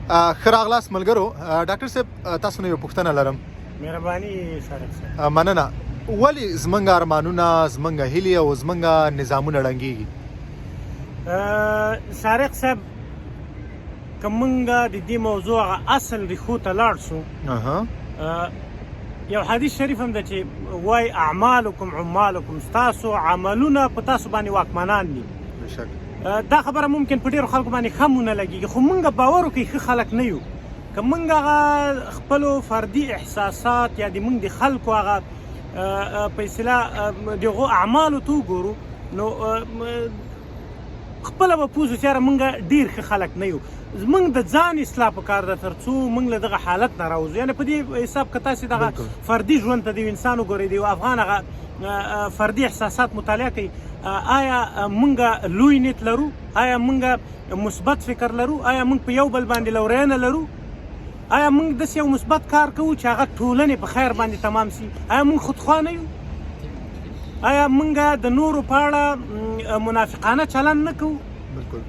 ښه راغلاست ملګرو. ډاکټر صاحب تاسو نه یو پوښتنه لرم. مهرباني سارق صاحب. مننه. ولې زمونږ ارمانونه زمونږ هیلې او زمونږ نظامونه ړنګېږي؟ سارق صاحب که موږ د دې موضوع هغه اصل ریښو ته لاړ شو، یو حدیث شریف هم ده چې وای اعمالکم عمالکم، ستاسو عملونه په تاسو باندې واکمنان دي. دا خبره ممکن په ډېرو خلکو باندې ښه ونه لګېږي، خو موږ باور وکړئ ښه خلک نه یو. که موږ هغه خپلو فردي احساسات یا د موږ د خلکو هغه په اصطلاح د هغو اعمالو ته وګورو، نو خپله به پوه شو چې یاره موږ ډېر ښه خلک نه یو. زموږ د ځان اصلاح پکار ده تر څو موږ له دغه حالت نه راوځو. یعنې په دې حساب که تاسې دغه فردي ژوند ته د یو انسان وګورئ، د یو افغان هغه فردي احساسات مطالعه کوي، آیا موږ لوی نیت لرو؟ آیا موږ مثبت فکر لرو؟ آیا موږ په یو بل باندې لورینه لرو؟ آیا موږ داسې یو مثبت کار کوو چې هغه ټولنې په خیر باندې تمام شي؟ آیا موږ خودخواه نه یو؟ آیا موږ د نورو په اړه منافقانه چلند نه کوو؟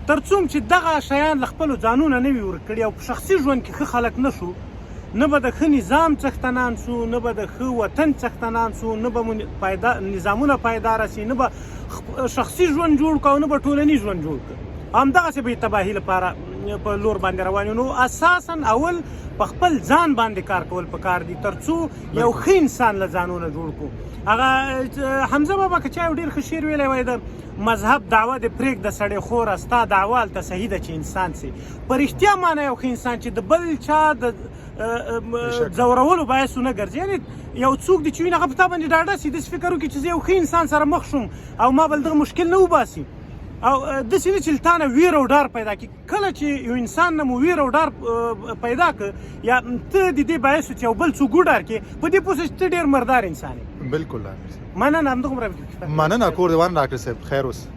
تر څو چې دغه شیان له خپلو ځانونه نه وي ورکړي او په شخصي ژوند کې ښه خلک نه شو، نه به د ښه نظام څښتنان شو، نه به د ښه وطن څښتنان شو، نه به نظامونه پایداره شي، نه به شخصي ژوند جوړ کړو او نه به ټولنیز ژوند جوړ کړو. همدغسې به یې تباهي لپاره په لور باندې روان یو. نو اساسا اول په خپل ځان باندې کار کول پکار دي تر څو یو ښه انسان له ځانونه جوړ کړو. هغه حمزه بابا که چا یو ډېر ښه شعر ویلی وای، د مذهب دعوه دې پرېږده سړی خوره، ستا دعوه هلته صحیح ده چې انسان سي. په رښتیا معنی یو ښه انسان چې د بل چا د ځورولو باعث ونه ګرځي. یعنې یو څوک دی چې ویني هغه په تا باندې ډاډه سي، داسې فکر وکړي چې زه یو ښه انسان سره مخ شوم او ما به له دغه مشکل نه وباسي، او داسې نه چې له تا نه ویره او ډار پیدا کړي. کله چې یو انسان نه مو ویره او ډار پیدا کړه، یا ته د دې باعث چې یو بل څوک وډار کړې، په دې پوه شه چې ته ډېر مردار انسان یې. بالکل. مننه. همدغومره مننه. کور دې وانه ډاکټر صاحب، خیر اوسه.